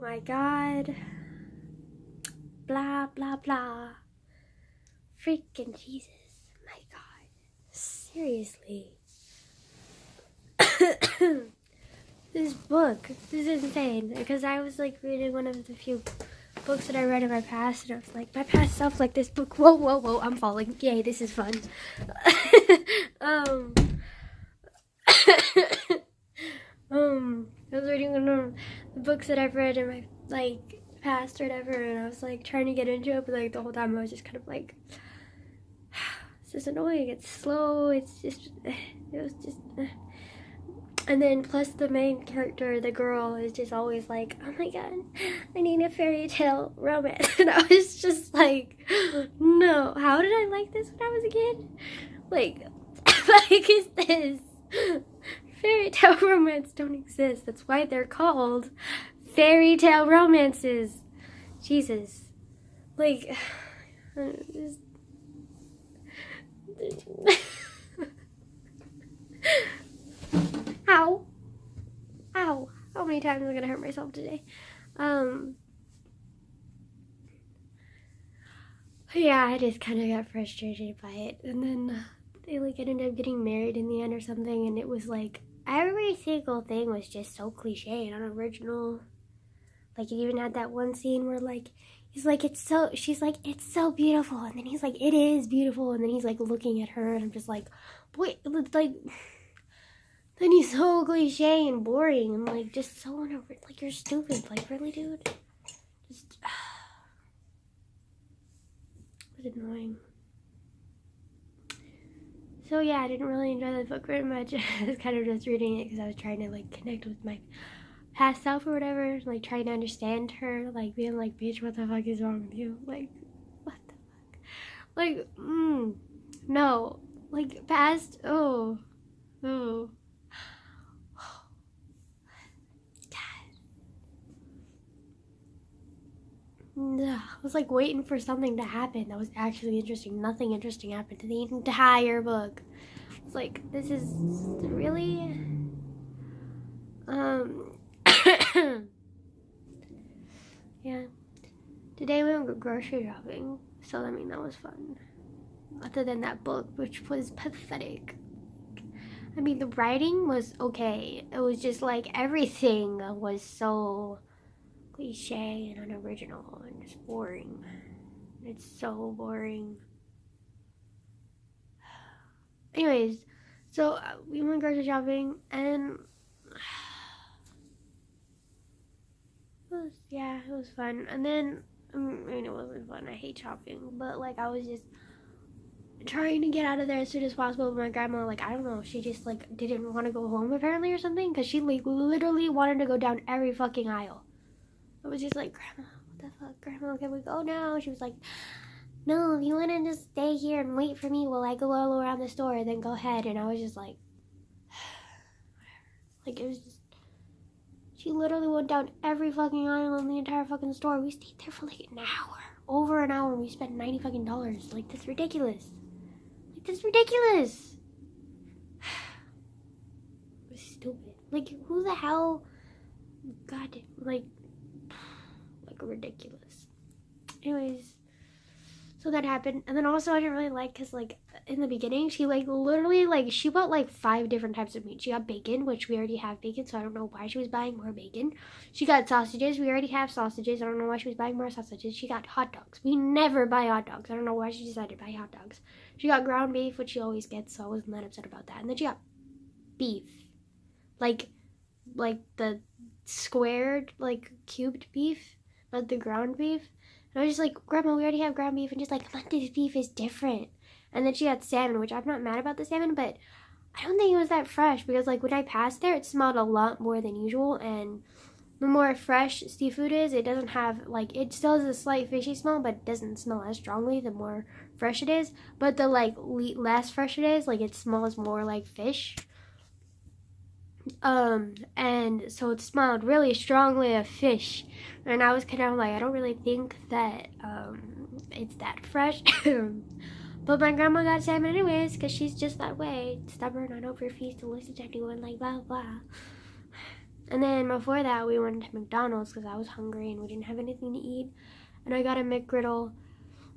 my god. Blah, blah, blah. Freaking Jesus. My god. Seriously. This book. This is insane. Because I was like reading one of the few books that I read in my past. And I was like, my past self like this book. Whoa, whoa, whoa. I'm falling. Yay, this is fun. I was reading one of the books that I've read in my like past or whatever, and I was like trying to get into it, but like the whole time I was just kind of like, it's just annoying. It's slow. It's just, it was just. And then plus the main character, the girl, is just always like, oh my god, I need a fairy tale romance, and I was just like, no, how did I like this when I was a kid? Like, like is this? Fairy tale romance don't exist. That's why they're called fairy tale romances. Jesus. Like, ow. Ow. How many times am I gonna hurt myself today? Yeah, I just kind of got frustrated by it. And then they like ended up getting married in the end or something, and it was like, every single thing was just so cliche and unoriginal. Like, it even had that one scene where, like, he's like, she's like, it's so beautiful. And then he's like, it is beautiful. And then he's, like, looking at her, and I'm just like, boy, like, then he's so cliche and boring and, like, just so unoriginal. Like, you're stupid. Like, really, dude? Just, it was annoying. So yeah, I didn't really enjoy the book very much. I was kind of just reading it because I was trying to like connect with my past self or whatever, like trying to understand her, like being like, bitch, what the fuck is wrong with you? Like, what the fuck? Like, no, like past, oh. I was like waiting for something to happen that was actually interesting. Nothing interesting happened to the entire book. It's like, this is really yeah. Today we went grocery shopping, so I mean that was fun. Other than that book, which was pathetic. I mean, the writing was okay. It was just like everything was so cliche and unoriginal and just boring. It's so boring. Anyways, so we went grocery shopping, and it was fun. And then, I mean, it wasn't fun. I hate shopping, but like I was just trying to get out of there as soon as possible. But my grandma, like, I don't know, she just like didn't want to go home apparently or something, because she like literally wanted to go down every fucking aisle. I was just like, Grandma, what the fuck? Grandma, can we go now? She was like, no, if you want to just stay here and wait for me while I go all around the store, then go ahead. And I was just like, like, it was just, she literally went down every fucking aisle in the entire fucking store. We stayed there for like an hour, over an hour, and we spent $90 fucking. Like, that's ridiculous. Like, that's ridiculous. It was stupid. Like, who the hell, God, like ridiculous. Anyways, so that happened. And then also I didn't really like, because like in the beginning she like literally like she bought like 5 different types of meat. She got bacon, which we already have bacon, so I don't know why she was buying more bacon. She got sausages. We already have sausages. I don't know why she was buying more sausages. She got hot dogs. We never buy hot dogs. I don't know why she decided to buy hot dogs. She got ground beef, which she always gets, so I wasn't that upset about that. And then she got beef, like the squared, like cubed beef, not the ground beef. And I was just like, Grandma, we already have ground beef. And just like, but this beef is different. And then she had salmon, which I'm not mad about the salmon, but I don't think it was that fresh, because like when I passed there, it smelled a lot more than usual. And the more fresh seafood is, it doesn't have like, it still has a slight fishy smell, but it doesn't smell as strongly the more fresh it is. But the like less fresh it is, like it smells more like fish. And so it smelled really strongly of fish, and I was kind of like, I don't really think that it's that fresh. But my grandma got salmon anyways, because she's just that way, stubborn. I don't refuse to listen to anyone, like blah blah. And then before that, we went to McDonald's because I was hungry and we didn't have anything to eat. And I got a McGriddle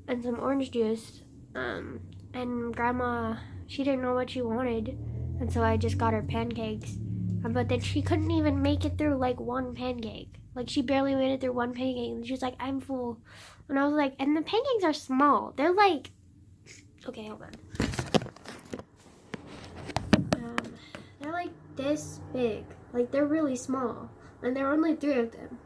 and some orange juice. And Grandma, she didn't know what she wanted. And so I just got her pancakes. But then she couldn't even make it through like one pancake. Like she barely made it through one pancake. And she was like, I'm full. And I was like, and the pancakes are small. They're like, okay, hold on. They're like this big. Like they're really small. And there are only 3 of them.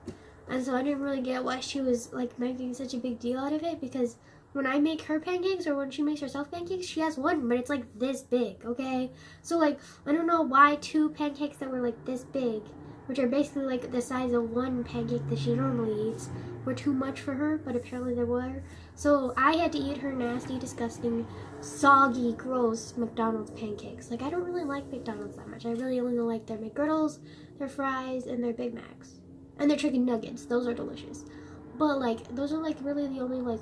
And so I didn't really get why she was like making such a big deal out of it, because when I make her pancakes or when she makes herself pancakes, she has one, but it's like this big, okay? So like, I don't know why 2 pancakes that were like this big, which are basically like the size of one pancake that she normally eats, were too much for her, but apparently they were. So I had to eat her nasty, disgusting, soggy, gross McDonald's pancakes. Like I don't really like McDonald's that much. I really only like their McGriddles, their fries, and their Big Macs. And their chicken nuggets. Those are delicious. But like, those are like really the only like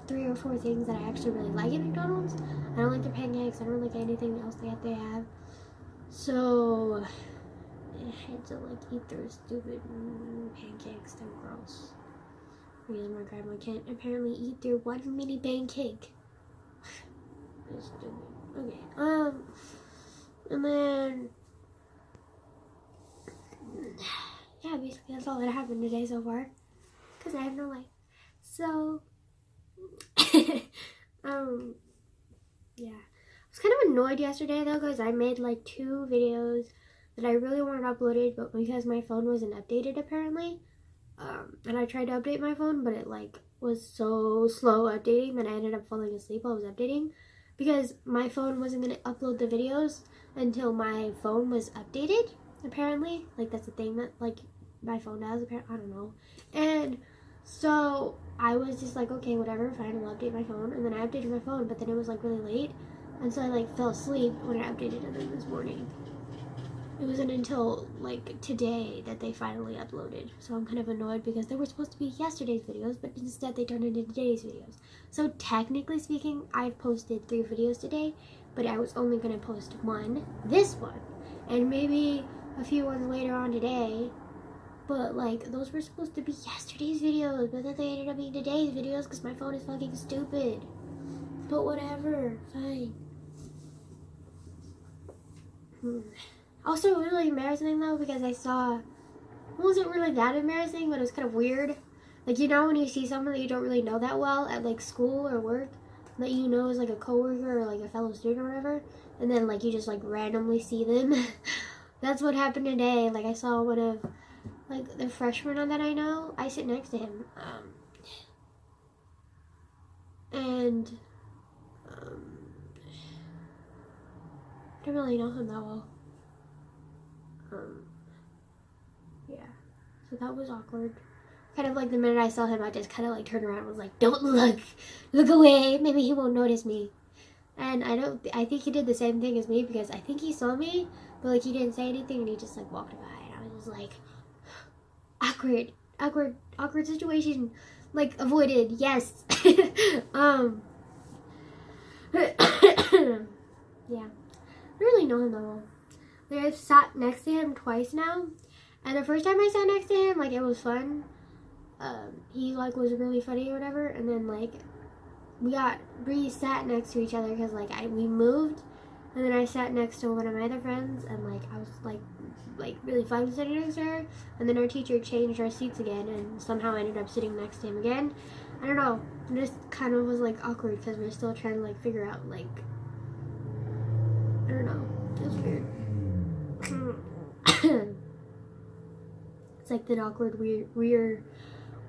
3 or 4 things that I actually really like at McDonald's. I don't like their pancakes. I don't like anything else that they have. So I had to like eat their stupid pancakes. They're gross. Because my grandma can't apparently eat their one mini pancake. It's stupid. Okay. And then yeah, basically that's all that happened today so far. Because I have no life. So yeah. I was kind of annoyed yesterday though, because I made like 2 videos that I really wanted uploaded, but because my phone wasn't updated apparently, and I tried to update my phone, but it like was so slow updating that I ended up falling asleep while I was updating, because my phone wasn't going to upload the videos until my phone was updated, apparently. Like that's the thing that like my phone does, apparently. I don't know. And so I was just like, okay, whatever, fine, I'll update my phone. And then I updated my phone, but then it was like really late, and so I like fell asleep when I updated it this morning. It wasn't until like today that they finally uploaded. So I'm kind of annoyed because they were supposed to be yesterday's videos, but instead they turned into today's videos. So technically speaking, I've posted 3 videos today, but I was only going to post one, this one, and maybe a few ones later on today. But like, those were supposed to be yesterday's videos, but then they ended up being today's videos because my phone is fucking stupid. But whatever, fine. Also, really embarrassing though, because I saw, it wasn't really that embarrassing, but it was kind of weird. Like, you know when you see someone that you don't really know that well at like school or work, that you know is like a coworker or like a fellow student or whatever, and then like you just like randomly see them. That's what happened today. Like I saw one of like the freshman that I know. I sit next to him, and I don't really know him that well. Yeah, so that was awkward. Kind of like the minute I saw him, I just kind of like turned around and was like, don't look away, maybe he won't notice me. And I think he did the same thing as me, because I think he saw me, but like he didn't say anything and he just like walked by, and I was just like, awkward situation, like avoided, yes. Yeah, I don't really know him that well. Like, I've sat next to him twice now, and the first time I sat next to him, like, it was fun. He, like, was really funny or whatever, and then, like, we sat next to each other, because, like, we moved, and then I sat next to one of my other friends, and, like, I was, like, really fun sitting next to her, and then our teacher changed our seats again, and somehow I ended up sitting next to him again. I don't know, it just kind of was, like, awkward, because we're still trying to, like, figure out, like, I don't know, it was weird. It's like the awkward, weird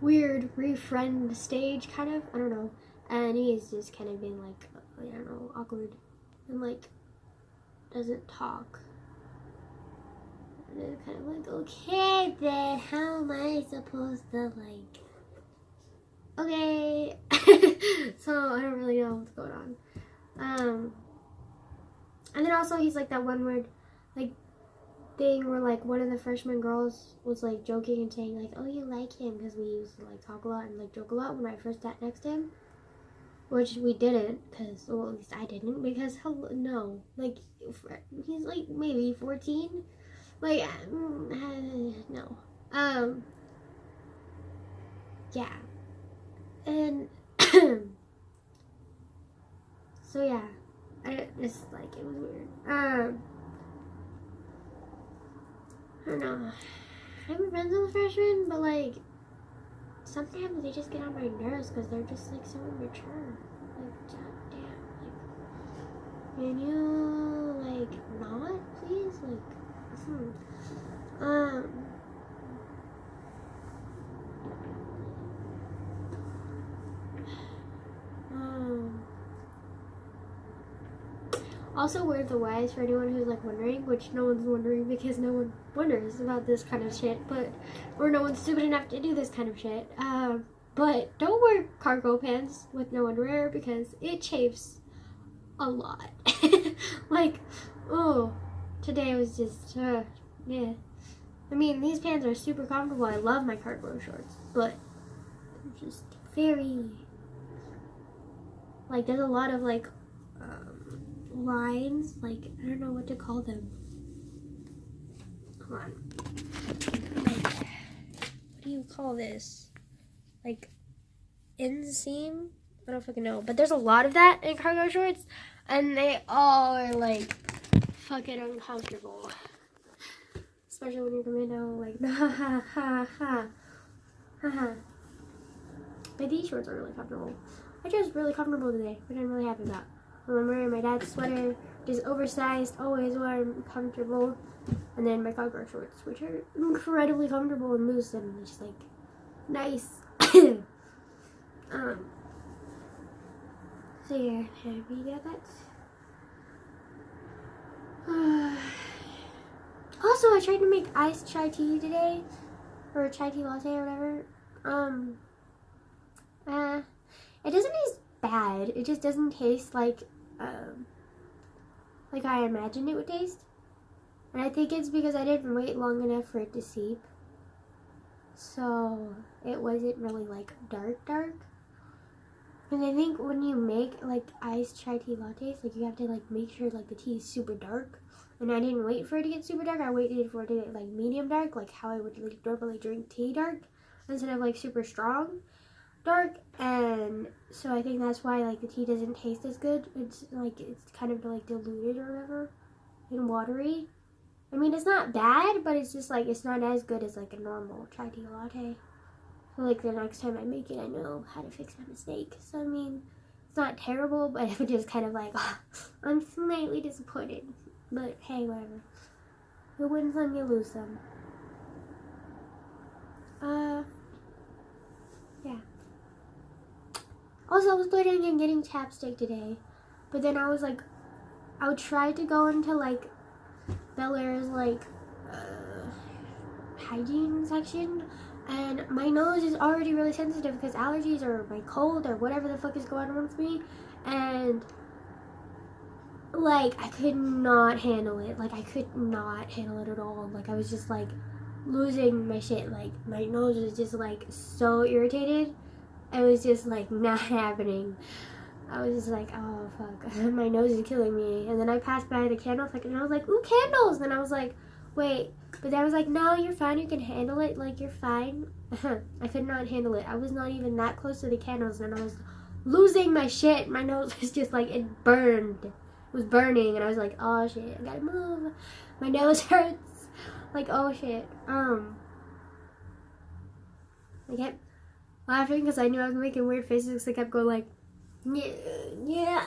refriend stage, kind of. I don't know. And he's just kind of being like, I don't know, awkward, and like doesn't talk. And it's kind of like, okay, then how am I supposed to like? Okay. So I don't really know what's going on. And then also he's like that one word, like, thing where like one of the freshman girls was like joking and saying like, oh, you like him, because we used to like talk a lot and like joke a lot when I first sat next to him, which we didn't, because, well, at least I didn't, because no, like, he's like maybe 14, Like, no. Yeah. And, so yeah. It's like, it was weird. I don't know. I've been friends with freshmen, but like, sometimes they just get on my nerves because they're just like so immature. Like, goddamn. Like, can you, like, not, please? Like, Also, Word of the Wise, for anyone who's like wondering, which no one's wondering because no one wonders about this kind of shit, or no one's stupid enough to do this kind of shit. But don't wear cargo pants with no underwear because it chafes a lot. Like, oh, today was just, yeah. I mean, these pants are super comfortable. I love my cargo shorts, but they're just very, like, there's a lot of like, lines, like, I don't know what to call them. Hold on. Like, what do you call this? Like, inseam? I don't fucking know. But there's a lot of that in cargo shorts, and they all are, like, fucking uncomfortable. Especially when you come in now, like, ha ha ha ha ha. But these shorts are really comfortable. I chose really comfortable today, which I'm really happy about. I'm wearing my dad's sweater, which is oversized, always warm, comfortable, and then my cargo shorts, which are incredibly comfortable and loose and just like nice. So yeah, happy about that. Also, I tried to make iced chai tea today, or chai tea latte or whatever. It doesn't taste bad. It just doesn't taste like I imagined it would taste. And I think it's because I didn't wait long enough for it to seep. So it wasn't really like dark. And I think when you make like iced chai tea lattes, like you have to like make sure like the tea is super dark. And I didn't wait for it to get super dark. I waited for it to get like medium dark, like how I would like normally drink tea dark, instead of like super strong dark. And so I think that's why like the tea doesn't taste as good. It's like it's kind of like diluted or whatever and watery. I mean, it's not bad, but it's just like it's not as good as like a normal chai tea latte. So like the next time I make it, I know how to fix my mistake. So I mean, it's not terrible, but it just kind of like I'm slightly disappointed. But hey, whatever. You win some, you lose some. Yeah. Also, I was planning on getting chapstick today, but then I was like, I would try to go into like Bel Air's like hygiene section, and my nose is already really sensitive because allergies or my cold or whatever the fuck is going on with me, and like I could not handle it. Like I could not handle it at all. Like I was just like losing my shit. Like my nose was just like so irritated. It was just like not happening. I was just like, oh fuck, my nose is killing me. And then I passed by the candles, like, and I was like, ooh, candles. And then I was like, wait, but then I was like, no, you're fine, you can handle it, like you're fine. I could not handle it. I was not even that close to the candles, and I was losing my shit. My nose was just like, it burned. It was burning, and I was like, oh shit, I gotta move. My nose hurts. Like, oh shit. I kept laughing because I knew I was making weird faces. I kept going like, yeah,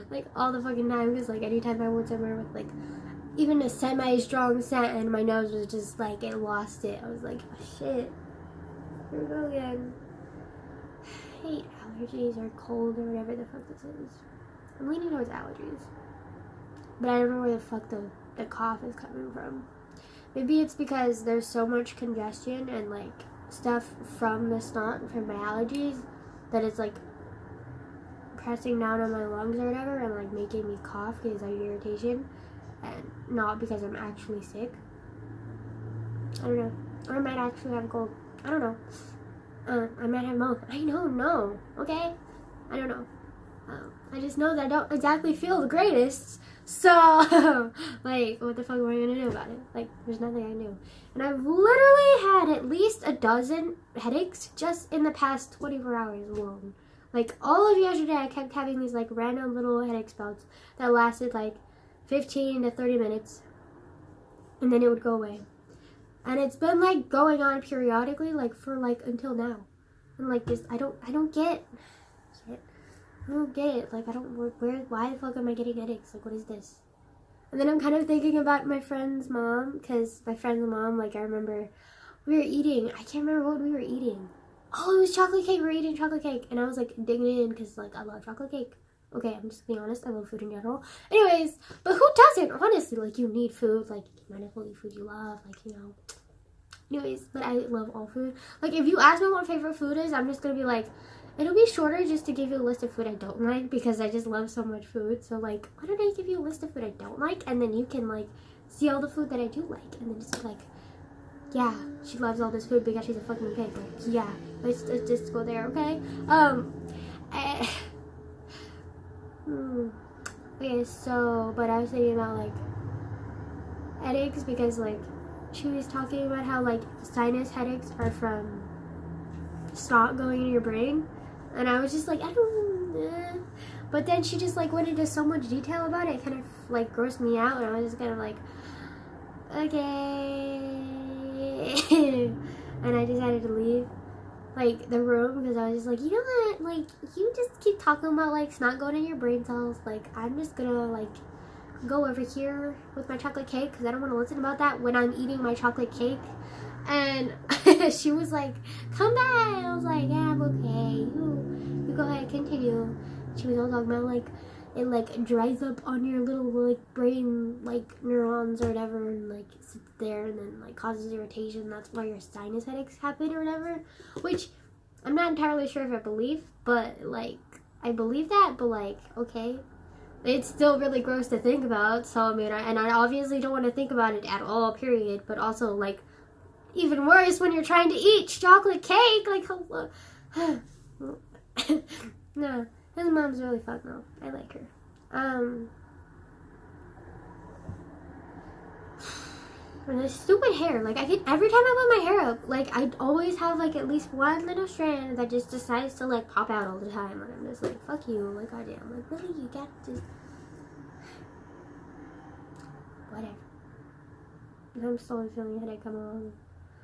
like all the fucking time. Because like anytime I went somewhere with like even a semi-strong scent, and my nose was just like it lost it. I was like, oh, shit, here we go again. I hate allergies or cold or whatever the fuck this is. I'm leaning towards allergies, but I don't know where the fuck the cough is coming from. Maybe it's because there's so much congestion and like stuff from the snot from my allergies that it's like pressing down on my lungs or whatever and like making me cough because of irritation, and not because I'm actually sick. I don't know. Or I might actually have a cold. I don't know. I might have both. I don't know. Okay? I don't know. I just know that I don't exactly feel the greatest. So, like, what the fuck am I gonna do about it? Like, there's nothing I can do. And I've literally had at least a dozen headaches just in the past 24 hours alone. Like, all of yesterday, I kept having these, like, random little headache spouts that lasted, like, 15 to 30 minutes. And then it would go away. And it's been, like, going on periodically, like, for, like, until now. And, like, this, I don't get shit. I don't get it. Like, why the fuck am I getting headaches? Like, what is this? And then I'm kind of thinking about my friend's mom, because my friend's mom, like, I remember we were eating. I can't remember what we were eating. Oh, it was chocolate cake. We were eating chocolate cake. And I was, like, digging in because, like, I love chocolate cake. Okay, I'm just being honest. I love food in general. Anyways, but who doesn't? Honestly, like, you need food. Like, you might as well eat food you love. Like, you know. Anyways, but I love all food. Like, if you ask me what my favorite food is, I'm just going to be like, it'll be shorter just to give you a list of food I don't like because I just love so much food. So, like, why don't I give you a list of food I don't like? And then you can, like, see all the food that I do like. And then just be like, yeah, she loves all this food because she's a fucking pig. Like, yeah, let's just go there, okay? Okay, so, but I was thinking about, like, headaches because, like, she was talking about how, like, sinus headaches are from snot going in your brain. And I was just like, I don't. But then she just, like, went into so much detail about it. It kind of, like, grossed me out. And I was just kind of like, okay. And I decided to leave, like, the room because I was just like, you know what? Like, you just keep talking about, like, snot going in your brain cells. Like, I'm just gonna, like, go over here with my chocolate cake because I don't want to listen about that when I'm eating my chocolate cake. And she was like, come back. I was like, yeah, I'm okay. You go ahead, continue. She was all talking about, like, it, like, dries up on your little, like, brain, like, neurons or whatever, and, like, sits there and then, like, causes irritation. That's why your sinus headaches happen or whatever. Which I'm not entirely sure if I believe, but, like, I believe that, but, like, okay. It's still really gross to think about, so, I mean, I obviously don't want to think about it at all, period, but also, like, even worse when you're trying to eat chocolate cake, like, no, his mom's really fun, though. I like her. And this stupid hair, like, every time I put my hair up, like, I always have, like, at least one little strand that just decides to, like, pop out all the time, and I'm just like, fuck you, like, goddamn, like, really, you got to, whatever. And I'm slowly feeling a headache come along.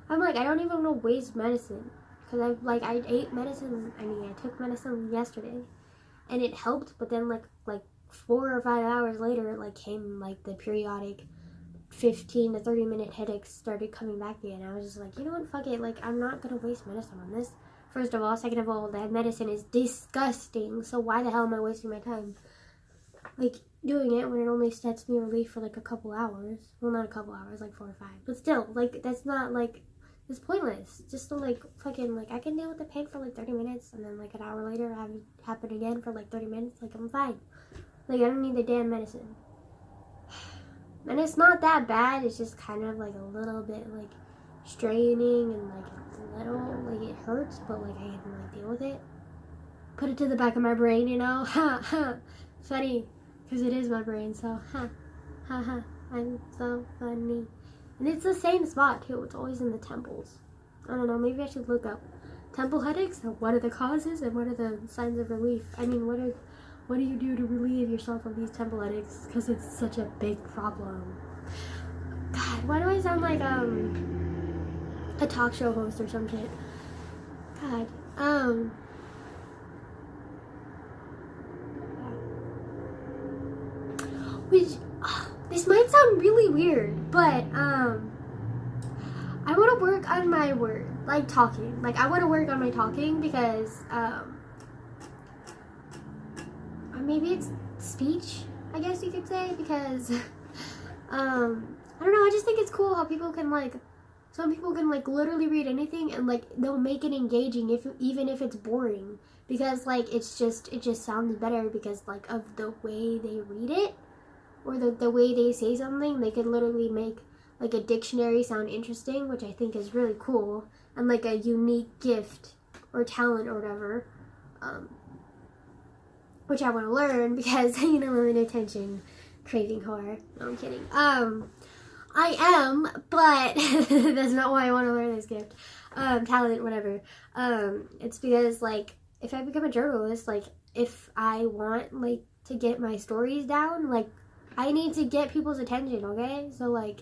I'm like, I don't even want to waste medicine, because I ate medicine, I took medicine yesterday, and it helped, but then, like 4 or 5 hours later, it, like, came, like, the periodic 15 to 30 minute headaches started coming back again. I was just like, you know what, fuck it, like, I'm not gonna waste medicine on this. First of all, second of all, that medicine is disgusting, so why the hell am I wasting my time, like, doing it when it only sets me relief for, like, a couple hours? Well, not a couple hours, like 4 or 5, but still, like, that's not, like, it's pointless. Just to, like, fucking, like, I can deal with the pain for, like, 30 minutes, and then, like, an hour later have it happen again for, like, 30 minutes, like, I'm fine. Like, I don't need the damn medicine. And it's not that bad, it's just kind of, like, a little bit, like, straining and, like, a little, like, it hurts, but, like, I can, like, deal with it. Put it to the back of my brain, you know? Ha, ha. Funny, because it is my brain, so, ha, ha, ha. I'm so funny. And it's the same spot, too. It's always in the temples. I don't know, maybe I should look up temple headaches, and what are the causes, and what are the signs of relief? I mean, what do you do to relieve yourself of these temple headaches? Because it's such a big problem. God, why do I sound like, a talk show host or some shit? God, which, this might sound really weird, but, I want to work on my word, like, talking. Like, I want to work on my talking because, or maybe it's speech, I guess you could say, because, I don't know, I just think it's cool how people can, like, some people can, like, literally read anything and, like, they'll make it engaging even if it's boring, because, like, it just sounds better because, like, of the way they read it, or the way they say something. They could literally make, like, a dictionary sound interesting, which I think is really cool, and, like, a unique gift or talent or whatever. which I want to learn because, I'm an attention craving whore. No, I'm kidding. I am, but that's not why I want to learn this gift. Talent, whatever. It's because, like, if I become a journalist, like, if I want, like, to get my stories down, like, I need to get people's attention, okay? So, like,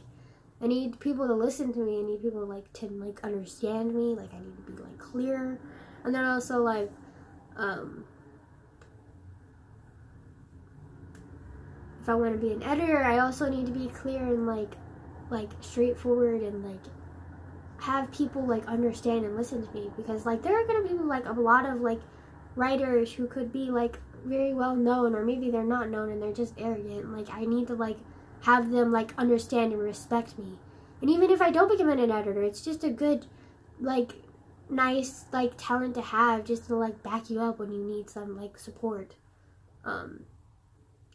I need people to listen to me. I need people, like, to, like, understand me. Like, I need to be, like, clear. And then also, like, if I want to be an editor, I also need to be clear and, like, straightforward and, like, have people, like, understand and listen to me. Because, like, there are going to be, like, a lot of, like, writers who could be, like, very well known, or maybe they're not known and they're just arrogant. Like, I need to, like, have them, like, understand and respect me. And even if I don't become an editor, it's just a good, like, nice, like, talent to have, just to, like, back you up when you need some, like, support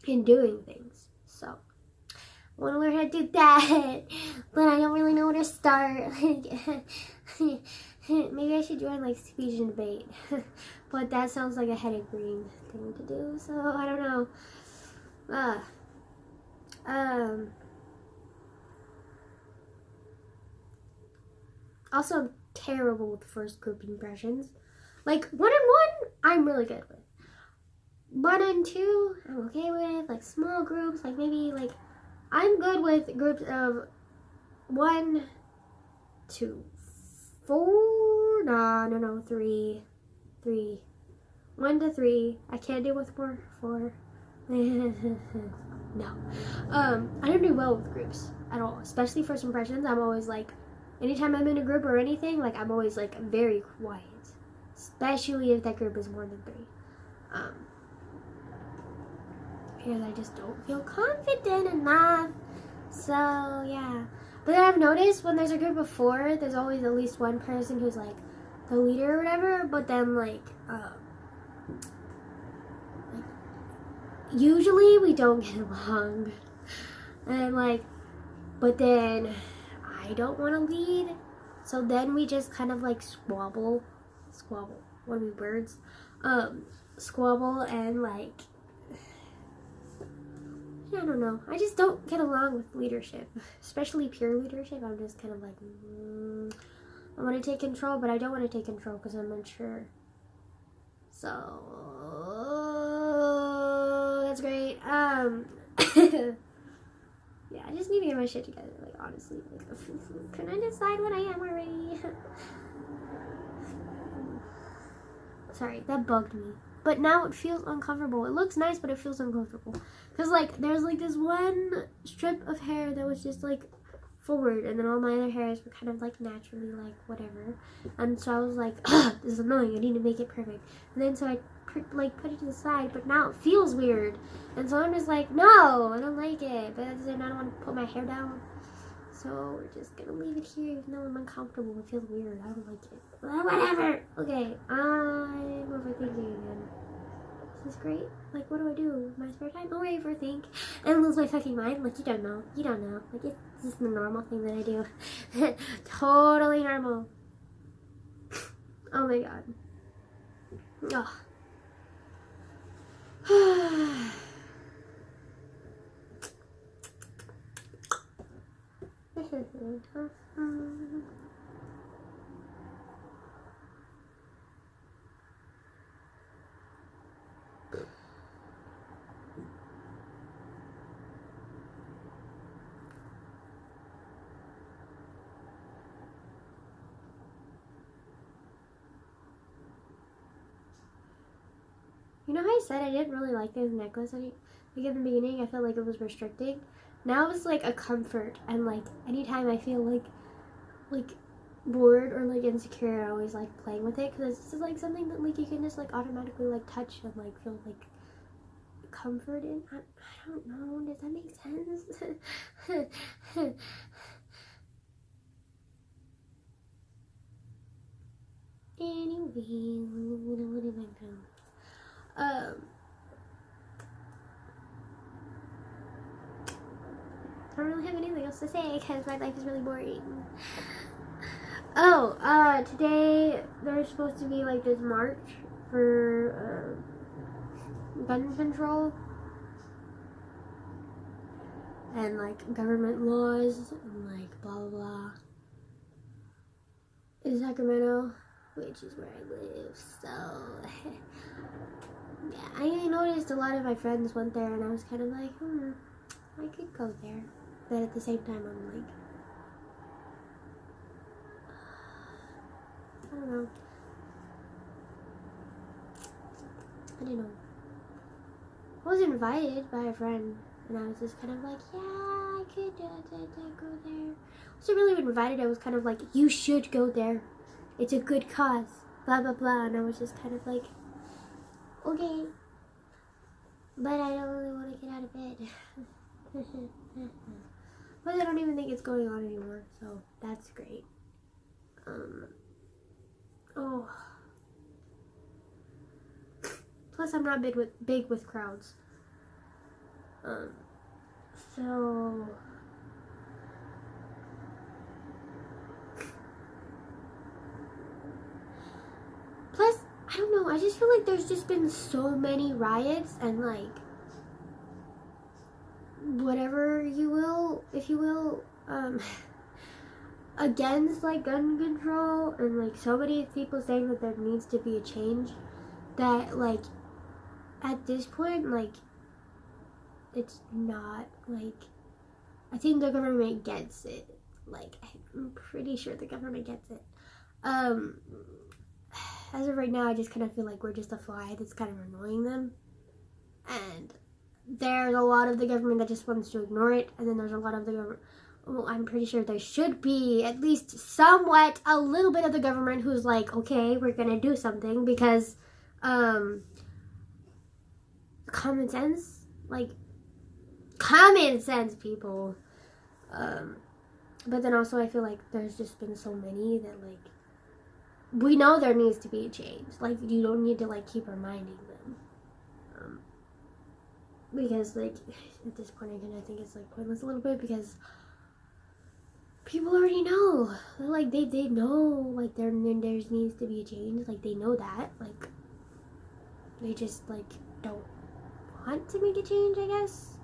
in doing things. So I want to learn how to do that, but I don't really know where to start. Maybe I should join, like, speech and debate, but that sounds like a headache-brain thing to do, so I don't know. Also, I'm terrible with first group impressions. Like, 1 and 1, I'm really good with. 1 and 2, I'm okay with. Like, small groups, like, maybe, like, I'm good with groups of 1 to 4. No, 3. 1 to 3. I can't do with 4. No. I don't do well with groups at all, especially first impressions. I'm always like, anytime I'm in a group or anything, like, I'm always, like, very quiet, especially if that group is more than 3. Because I just don't feel confident enough. So, yeah. But then I've noticed when there's a group of 4, there's always at least one person who's, like, the leader or whatever. But then, like, usually we don't get along. And, like, but then I don't want to lead. So then we just kind of, like, squabble. What are we, birds? Squabble and, like, I don't know. I just don't get along with leadership, especially peer leadership. I'm just kind of like, I want to take control, but I don't want to take control because I'm unsure. So that's great. Yeah, I just need to get my shit together. Like, honestly, like, can I decide what I am already? Sorry, that bugged me. But now it feels uncomfortable. It looks nice, but it feels uncomfortable. Because, like, there's, like, this one strip of hair that was just, like, forward. And then all my other hairs were kind of, like, naturally, like, whatever. And so I was like, ugh, this is annoying. I need to make it perfect. And then so I, put it to the side. But now it feels weird. And so I'm just like, no, I don't like it. But at the same time, I don't want to put my hair down. So we're just going to leave it here. Even though I'm uncomfortable. It feels weird. I don't like it. But whatever. Okay, I'm overthinking again. This is great. Like, what do I do with my spare time? Oh, I overthink and lose my fucking mind. Like, you don't know. Like, it's just the normal thing that I do. Totally normal. Oh my god. Oh. You know how I said I didn't really like this necklace like in the beginning? I felt like it was restricting. Now it's like a comfort, and like anytime I feel like bored or like insecure, I always like playing with it because it's just like something that like you can just like automatically like touch and like feel like comfort in. I don't know. Does that make sense? Anyway, what am I doing? I don't really have anything else to say because my life is really boring. Oh, today there's supposed to be like this march for gun control and like government laws and like blah blah blah in Sacramento, which is where I live. So yeah, I noticed a lot of my friends went there, and I was kind of like, I could go there, but at the same time, I'm like, I don't know. I don't know. I was invited by a friend, and I was just kind of like, yeah, I could go there. I wasn't really invited. I was kind of like, you should go there. It's a good cause. Blah, blah, blah. And I was just kind of like, okay. But I don't really want to get out of bed. But I don't even think it's going on anymore, so that's great. Oh. Plus, I'm not big with crowds. So plus, I don't know. I just feel like there's just been so many riots and like whatever you will, if you will, against like gun control, and like so many people saying that there needs to be a change, that like at this point, like it's not like, I think the government gets it. Like, I'm pretty sure the government gets it. As of right now, I just kind of feel like we're just a fly that's kind of annoying them. And there's a lot of the government that just wants to ignore it. And then there's a lot of the government, well, I'm pretty sure there should be at least somewhat a little bit of the government who's like, okay, we're going to do something, because common sense, like, common sense, people. But then also I feel like there's just been so many that like, we know there needs to be a change. Like, you don't need to like keep reminding them. Because like at this point again, I think it's like pointless a little bit, because people already know. Like they know like there needs to be a change. Like they know that. Like they just like don't want to make a change, I guess.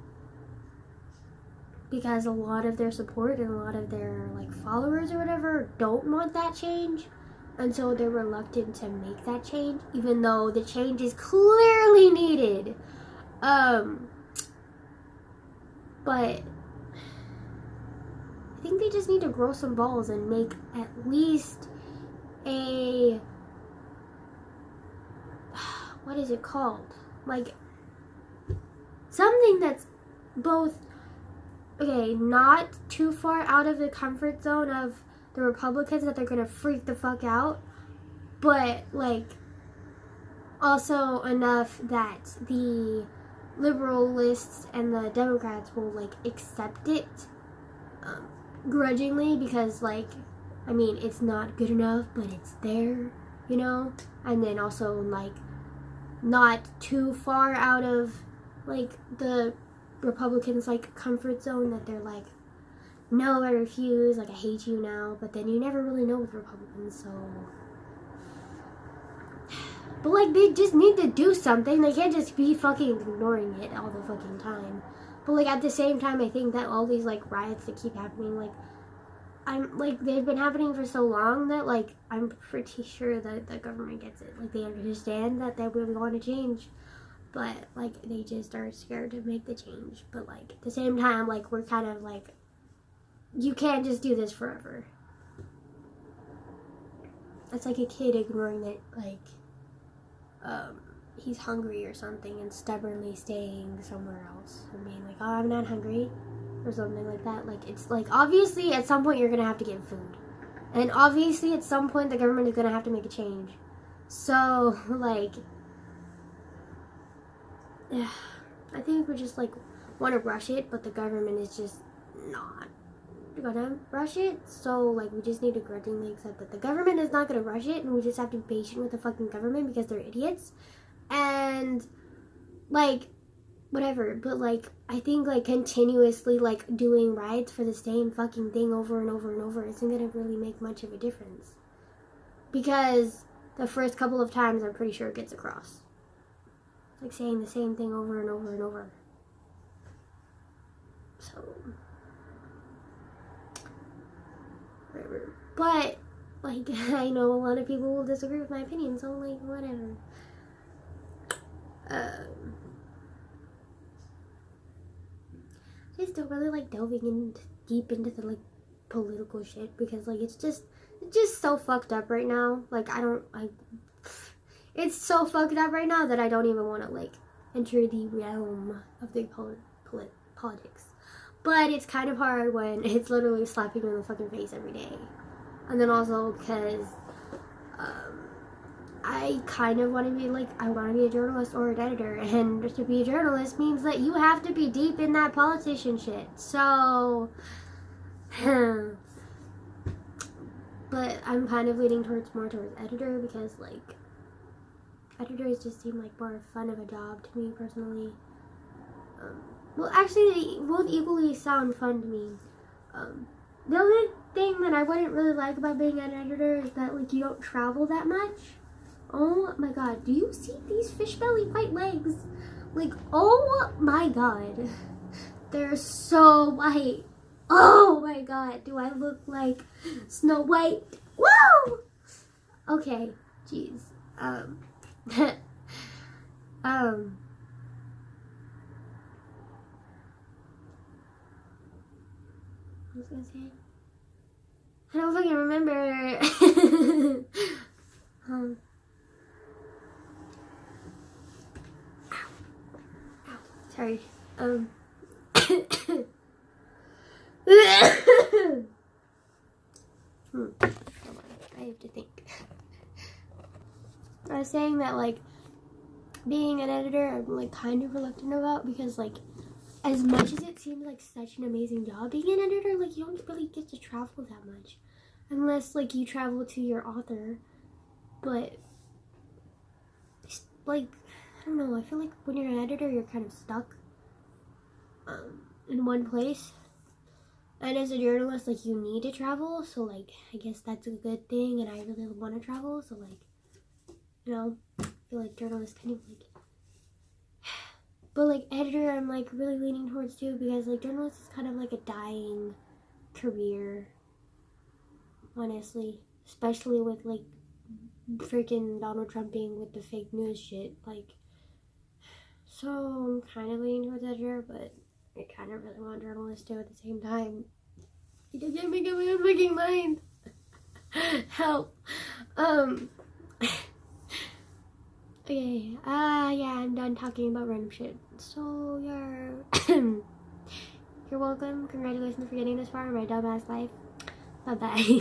Because a lot of their support and a lot of their like followers or whatever don't want that change, and so they're reluctant to make that change, even though the change is clearly needed. But I think they just need to grow some balls and make at least a, what is it called? Like something that's both, okay, not too far out of the comfort zone of the Republicans that they're gonna freak the fuck out, but like also enough that the liberalists and the Democrats will like accept it grudgingly, because like, I mean, it's not good enough, but it's there, you know? And then also like not too far out of like the Republicans like comfort zone that they're like, no, I refuse, like I hate you now. But then you never really know with Republicans, so, but like they just need to do something. They can't just be fucking ignoring it all the fucking time. But like at the same time, I think that all these like riots that keep happening, like I'm like, they've been happening for so long that like I'm pretty sure that the government gets it. Like they understand that they really want to change, but like they just are scared to make the change. But like at the same time, like we're kind of like, you can't just do this forever. It's like a kid ignoring that like he's hungry or something and stubbornly staying somewhere else and being like, oh, I'm not hungry, or something like that. Like, it's like, obviously at some point you're gonna have to get food, and obviously at some point the government is gonna have to make a change. So like, yeah, I think we just like want to rush it, but the government is just not gonna rush it. So like, we just need to grudgingly accept that the government is not gonna rush it, and we just have to be patient with the fucking government because they're idiots. And like, whatever. But like, I think like continuously like doing riots for the same fucking thing over and over and over isn't gonna really make much of a difference, because the first couple of times I'm pretty sure it gets across. It's like saying the same thing over and over and over. So, whatever. But, like, I know a lot of people will disagree with my opinion, so, like, whatever. I just don't really like delving in deep into the, like, political shit, because, like, it's just so fucked up right now. Like, it's so fucked up right now that I don't even want to, like, enter the realm of the politics. But it's kind of hard when it's literally slapping me in the fucking face every day. And then also because I kind of want to be, like, I want to be a journalist or an editor. And to be a journalist means that you have to be deep in that politician shit. So, but I'm kind of leaning more towards editor, because, like, editors just seem like more fun of a job to me personally. Well, actually, they both equally sound fun to me. The only thing that I wouldn't really like about being an editor is that, like, you don't travel that much. Oh my god, do you see these fish belly white legs? Like, oh my god. They're so white. Oh my god, do I look like Snow White? Whoa! Okay, jeez. What was I gonna say? I don't fucking remember. Ow. Ow. Sorry. Hold on. I have to think. I was saying that, like, being an editor, I'm, like, kind of reluctant about, because, like, as much as it seems like such an amazing job, being an editor, like, you don't really get to travel that much. Unless, like, you travel to your author. But, like, I don't know, I feel like when you're an editor, you're kind of stuck in one place. And as a journalist, like, you need to travel, so, like, I guess that's a good thing, and I really want to travel, so, like, you know, I feel like journalists kind of, like, but, like, editor, I'm, like, really leaning towards, too, because, like, journalist is kind of, like, a dying career, honestly, especially with, like, freaking Donald Trump being with the fake news shit, like, so I'm kind of leaning towards editor, but I kind of really want journalist, too, at the same time. I can't make up my own fucking mind. Help. Okay, yeah, I'm done talking about random shit. So, you're welcome. Congratulations for getting this far in my dumbass life. Bye-bye.